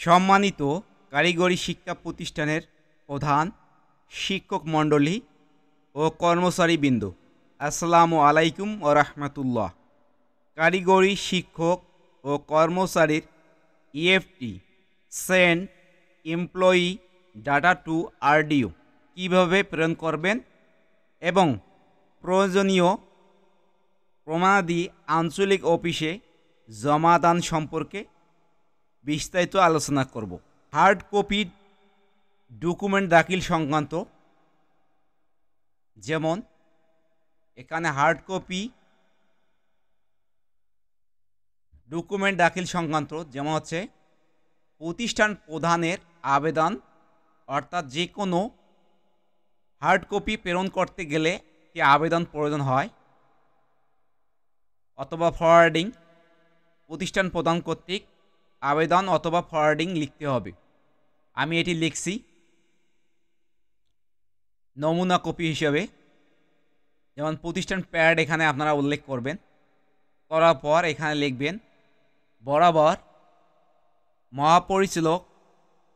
সম্মানিত কারিগরি শিক্ষা প্রতিষ্ঠানের প্রধান, শিক্ষক মণ্ডলী ও কর্মচারীবৃন্দ, আসসালামু আলাইকুম ও রাহমাতুল্লাহ। কারিগরি শিক্ষক ও কর্মচারীর EFT send employee data to RDO কীভাবে প্রেরণ করবেন এবং প্রয়োজনীয় প্রমাণাদি আঞ্চলিক অফিসে জমাদান সম্পর্কে বিস্তারিত আলোচনা করব। হার্ড কপি ডকুমেন্ট দাখিল সংক্রান্ত, যেমন এখানে হার্ড কপি ডকুমেন্ট দাখিল সংক্রান্ত যেমন হচ্ছে প্রতিষ্ঠান প্রধানের আবেদন, অর্থাৎ যে কোনো হার্ড কপি প্রেরণ করতে গেলে কি আবেদন প্রয়োজন হয়, অথবা ফরওয়ার্ডিং, প্রতিষ্ঠান প্রদান কর্তৃক আবেদন অথবা ফরওয়ার্ডিং লিখতে হবে। আমি এটি লিখছি নমুনা কপি হিসেবে। যেমন প্রতিষ্ঠান প্যাড এখানে আপনারা উল্লেখ করবেন, করার পর এখানে লিখবেন বরাবর মহাপরিচালক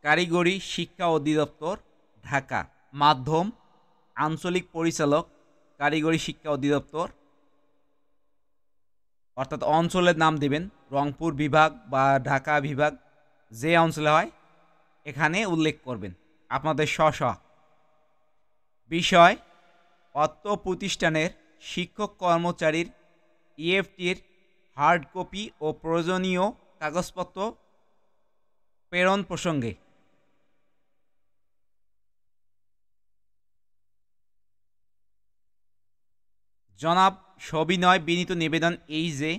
কারিগরি শিক্ষা অধিদপ্তর ঢাকা, মাধ্যম আঞ্চলিক পরিচালক কারিগরি শিক্ষা অধিদপ্তর, অর্থাৎ অঞ্চলের নাম দেবেন, রংপুর বিভাগ বা ঢাকা বিভাগ যে অঞ্চলে হয় এখানে উল্লেখ করবেন আপনাদের স্ব বিষয়। অত্র প্রতিষ্ঠানের শিক্ষক কর্মচারীর ইএফটির হার্ড কপি ও প্রয়োজনীয় কাগজপত্র প্রেরণ প্রসঙ্গে জনাব সবিনয় বিনীত নিবেদন এই যে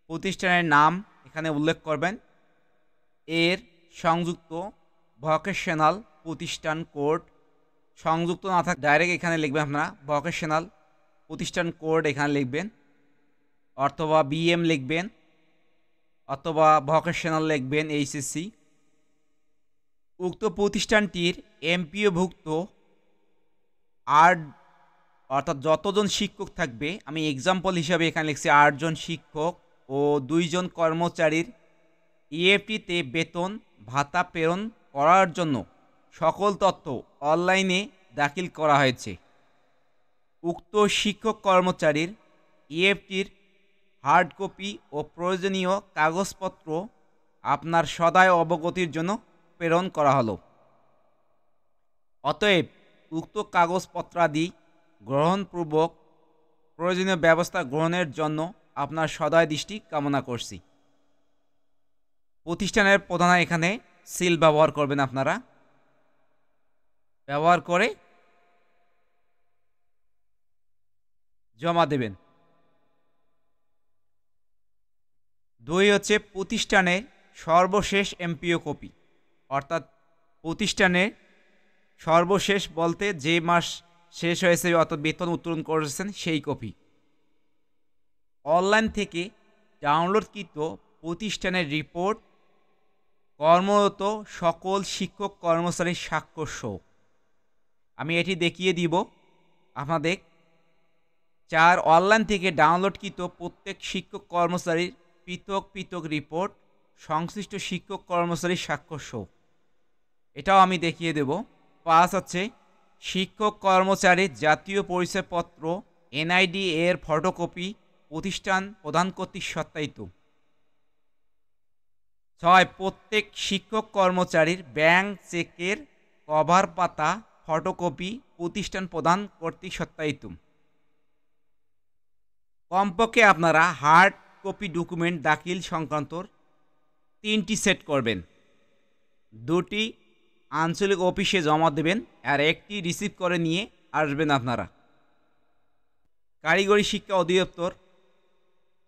প্রতিষ্ঠানের নাম এখানে উল্লেখ করবেন, এর সংযুক্ত ভোকেশনাল প্রতিষ্ঠান কোড, সংযুক্ত না থাক ডাইরেক্ট এখানে লিখবেন আপনারা ভোকেশনাল প্রতিষ্ঠান কোড এখানে লিখবেন, অথবা বিএম লিখবেন, অথবা ভোকেশনাল লিখবেন এইচএসসি। উক্ত প্রতিষ্ঠানটির এমপিওভুক্ত আট, অর্থাৎ যতজন শিক্ষক থাকবে, আমি এক্সাম্পল হিসাবে এখানে লিখছি 8 জন শিক্ষক ও 2 জন কর্মচারীর ইএফটিতে বেতন ভাতা প্রেরণ করার জন্য সকল তথ্য অনলাইনে দাখিল করা হয়েছে। উক্ত শিক্ষক কর্মচারীর ইএফটির হার্ড কপি ও প্রয়োজনীয় কাগজপত্র আপনার সদয় অবগতির জন্য প্রেরণ করা হলো। অতএব উক্ত কাগজপত্রাদি গ্রহণপূর্বক প্রয়োজনীয় ব্যবস্থা গ্রহণের জন্য আপনার সদয় দৃষ্টি কামনা করছি। প্রতিষ্ঠানের প্রধান এখানে সিল ব্যবহার করবেন, আপনারা ব্যবহার করে জমা দেবেন। 2 হচ্ছে প্রতিষ্ঠানের সর্বশেষ এমপিও কপি, অর্থাৎ প্রতিষ্ঠানের সর্বশেষ বলতে যে মাস শেষ হয়েছে অর্থাৎ বেতন উত্তোলন করেছেন সেই কপি। অনলাইন থেকে ডাউনলোডকৃত প্রতিষ্ঠানের রিপোর্ট, কর্মরত সকল শিক্ষক কর্মচারীর স্বাক্ষর সহ। আমি এটি দেখিয়ে দিব আপনাদের। 4 অনলাইন থেকে ডাউনলোডকৃত প্রত্যেক শিক্ষক কর্মচারীর পৃথক পৃথক রিপোর্ট, সংশ্লিষ্ট শিক্ষক কর্মচারীর স্বাক্ষর সহ, এটাও আমি দেখিয়ে দেব। 5 হচ্ছে শিক্ষক কর্মচারীর জাতীয় পরিচয়পত্র এনআইডি এর ফটোকপি প্রতিষ্ঠান প্রদান কর্তৃক সত্যায়িত। 6 প্রত্যেক শিক্ষক কর্মচারীর ব্যাংক চেকের কভার পাতা ফটোকপি প্রতিষ্ঠান প্রদান কর্তৃক সত্যায়িত। কমপক্ষে আপনারা হার্ড কপি ডকুমেন্ট দাখিল সংক্রান্ত 3টি সেট করবেন। 2টি আঞ্চলিক অফিসে জমা দেবেন আর 1টি রিসিভ করে নিয়ে আসবেন আপনারা। কারিগরি শিক্ষা অধিদপ্তর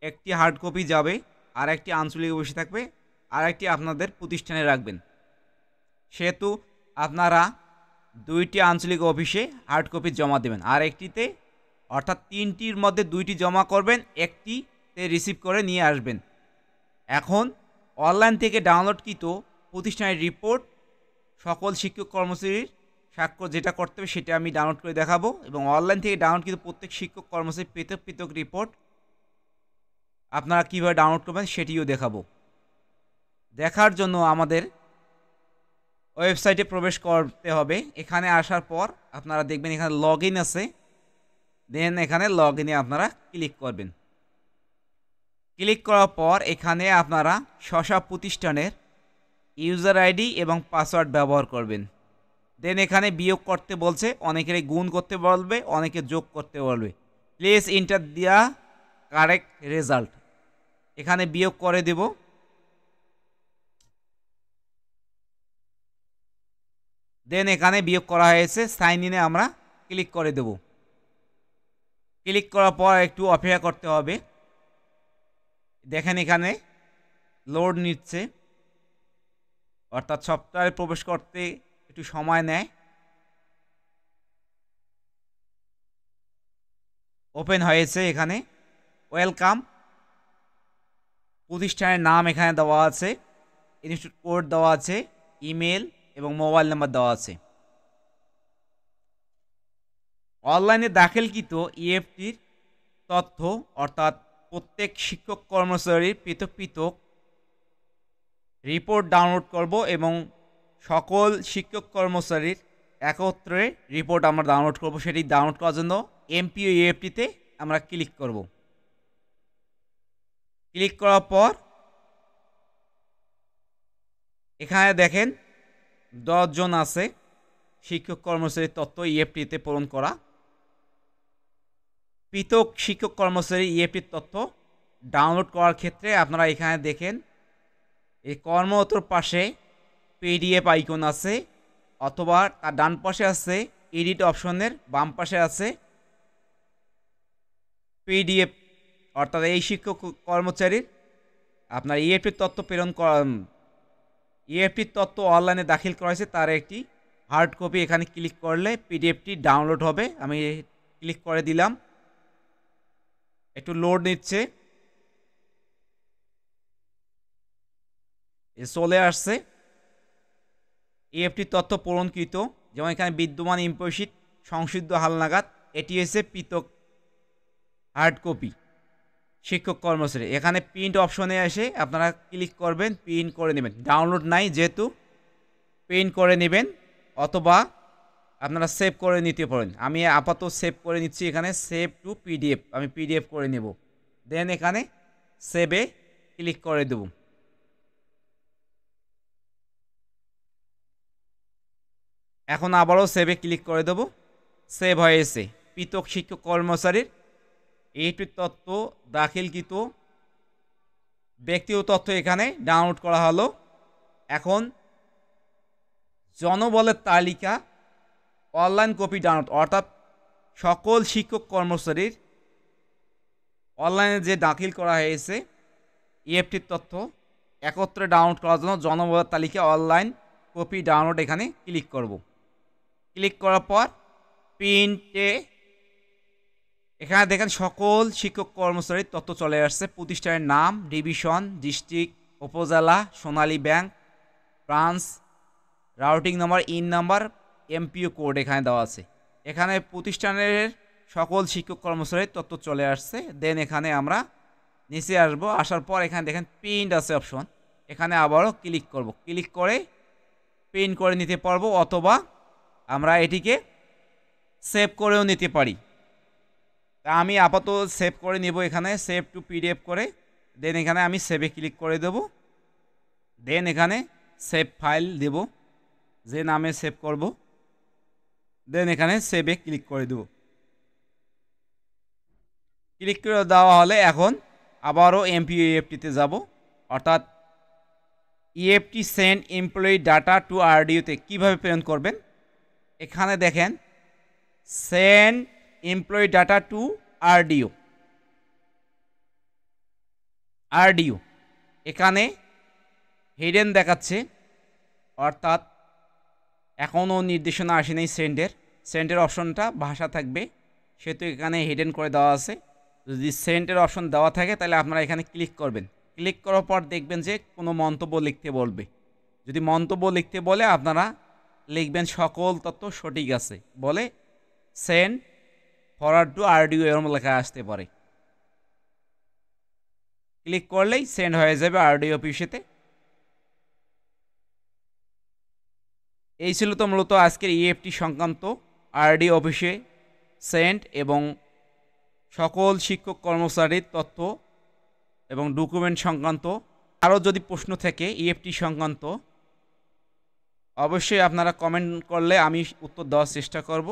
1টি হার্ড কপি যাবে, আর 1টি আঞ্চলিক অফিসে থাকবে, আর 1টি আপনাদের প্রতিষ্ঠানে রাখবেন। সেহেতু আপনারা 2টি আঞ্চলিক অফিসে হার্ড কপি জমা দেবেন, আর 1টিতে, অর্থাৎ 3টির মধ্যে 2টি জমা করবেন, 1টিতে রিসিভ করে নিয়ে আসবেন। এখন অনলাইন থেকে ডাউনলোডকৃত প্রতিষ্ঠানের রিপোর্ট, সকল শিক্ষক কর্মচারীর স্বাক্ষর যেটা করতে হবে সেটা আমি ডাউনলোড করে দেখাবো, এবং অনলাইন থেকে ডাউনলোডকৃত প্রত্যেক শিক্ষক কর্মচারীর পৃথক পৃথক রিপোর্ট আপনারা কীভাবে ডাউনলোড করবেন সেটিও দেখাবো। দেখার জন্য আমাদের ওয়েবসাইটে প্রবেশ করতে হবে। এখানে আসার পর আপনারা দেখবেন এখানে লগ ইন আছে, দেন এখানে লগ ইনে আপনারা ক্লিক করবেন। ক্লিক করার পর এখানে আপনারা স্ব প্রতিষ্ঠানের ইউজার আইডি এবং পাসওয়ার্ড ব্যবহার করবেন। দেন এখানে বিয়োগ করতে বলছে, অনেকের গুণ করতে বলবে, অনেকে যোগ করতে বলবে। প্লিজ এন্টার দিয়া কারেক্ট রেজাল্ট। এখানে বিয়োগ করে দেব। দেন এখানে বিয়োগ করা হয়েছে, সাইন ইনে আমরা ক্লিক করে দেব। ক্লিক করার পর একটু অপেক্ষা করতে হবে। দেখেন এখানে লোড নিচ্ছে, অর্থাৎ সফটওয়্যারে প্রবেশ করতে একটু সময় নেয়। ওপেন হয়েছে। এখানে ওয়েলকাম, প্রতিষ্ঠানের নাম এখানে দেওয়া আছে, ইনস্টিটিউট কোড দেওয়া আছে, ইমেল এবং মোবাইল নাম্বার দেওয়া আছে। অনলাইনে দাখিলকৃত ইএফটির তথ্য, অর্থাৎ প্রত্যেক শিক্ষক কর্মচারীর পৃথক পৃথক রিপোর্ট ডাউনলোড করব এবং সকল শিক্ষক কর্মচারীর একত্রে রিপোর্ট আমরা ডাউনলোড করব। সেটি ডাউনলোড করার জন্য এমপিও ইএফটিতে আমরা ক্লিক করব। ক্লিক করার পর এখানে দেখেন 10 জন আছে শিক্ষক কর্মচারীর তথ্য ইএফটিতে পূরণ করা। পৃথক শিক্ষক কর্মচারী ইএফটির তথ্য ডাউনলোড করার ক্ষেত্রে আপনারা এখানে দেখেন এই কর্মরতর পাশে পিডিএফ আইকন আছে, অথবা তার ডান পাশে আছে এডিট অপশনের, বাম পাশে আছে পিডিএফ। অর্থাৎ এই শিক্ষক কর্মচারীর আপনার ইএফটির তথ্য প্রেরণ করা, ইএফটির তথ্য অনলাইনে দাখিল করা হয়েছে তার একটি হার্ড কপি। এখানে ক্লিক করলে পিডিএফটি ডাউনলোড হবে। আমি ক্লিক করে দিলাম, একটু লোড নিচ্ছে, চলে আসছে। ইএফটির তথ্য পূরণকৃত, যেমন এখানে বিদ্যমান ইম্পোশিট সংশোধিত হালনাগাদ, এটি হচ্ছে পৃথক হার্ড কপি শিক্ষক কর্মচারী। এখানে প্রিন্ট অপশনে এসে আপনারা ক্লিক করবেন, প্রিন্ট করে নেবেন। ডাউনলোড নাই যেহেতু প্রিন্ট করে নেবেন, অথবা আপনারা সেভ করে নিতে পারেন। আমি আপাতত সেভ করে নিচ্ছি। এখানে সেভ টু পিডিএফ, আমি পিডিএফ করে নেব। দেন এখানে সেভে ক্লিক করে দেব। এখন আবারও সেভে ক্লিক করে দেব। সেভ হয়েছে। পৃথক শিক্ষক কর্মচারীর এইটি তথ্য দাখিলকৃত ব্যক্তিগত তথ্য এখানে ডাউনলোড করা হলো। এখন জনবলের তালিকা অনলাইন কপি ডাউনলোড, অর্থাৎ সকল শিক্ষক কর্মচারীর অনলাইনে যে দাখিল করা হয়েছে ইএফটির তথ্য একত্রে ডাউনলোড করার জন্য জনবলের তালিকা অনলাইন কপি ডাউনলোড এখানে ক্লিক করব। ক্লিক করার পর প্রিন্টে এখানে দেখেন সকল শিক্ষক কর্মচারীর তথ্য চলে আসছে। প্রতিষ্ঠানের নাম, division, district, upazila, Sonali bank, branch, routing number, EIIN number, MPO code এখানে দেওয়া আছে। এখানে প্রতিষ্ঠানের সকল শিক্ষক কর্মচারীর তথ্য চলে আসছে। দেন এখানে আমরা নিচে আসব। আসার পর এখানে দেখেন প্রিন্ট আছে অপশন, এখানে আবারও ক্লিক করব। ক্লিক করে প্রিন্ট করে নিতে পারবো, অথবা আমরা এটিকে সেভ করেও নিতে পারি। তা আমি আপাতত সেভ করে নেব। এখানে সেভ টু পিডিএফ করে দেন এখানে আমি সেভে ক্লিক করে দেব। দেন এখানে সেভ ফাইল দেব, যে নামে সেভ করব। দেন এখানে সেভে ক্লিক করে দেব। ক্লিক করে দেওয়া হলে এখন আবারও এমপিও ইএফটিতে যাব, অর্থাৎ EFT send employee data to আরডিওতে কীভাবে প্রেরণ করবেন। এখানে দেখেন send employee data to RDO, এখানে হিডেন দেখাচ্ছে, অর্থাৎ এখনও নির্দেশনা আসেনি সেন্ডের অপশনটা ভাষা থাকবে, সেহেতু এখানে হিডেন করে দেওয়া আছে। যদি সেন্ডের অপশন দেওয়া থাকে তাহলে আপনারা এখানে ক্লিক করবেন। ক্লিক করার পর দেখবেন যে কোনো মন্তব্য লিখতে বলবে। যদি মন্তব্য লিখতে বলে আপনারা লিখবেন সকল তথ্য সঠিক আছে বলে সেন্ড ফরওয়ার্ড টু আরডিও এরকম লেখা আসতে পারে। ক্লিক করলেই সেন্ড হয়ে যাবে আরডিও অফিসেতে। এই ছিল তো মূলত আজকের ইএফটি সংক্রান্ত আরডি অফিসে সেন্ড এবং সকল শিক্ষক কর্মচারীর তথ্য এবং ডকুমেন্ট সংক্রান্ত। আরও যদি প্রশ্ন থাকে ইএফটি সংক্রান্ত অবশ্যই আপনারা কমেন্ট করলে আমি উত্তর দেওয়ার চেষ্টা করব।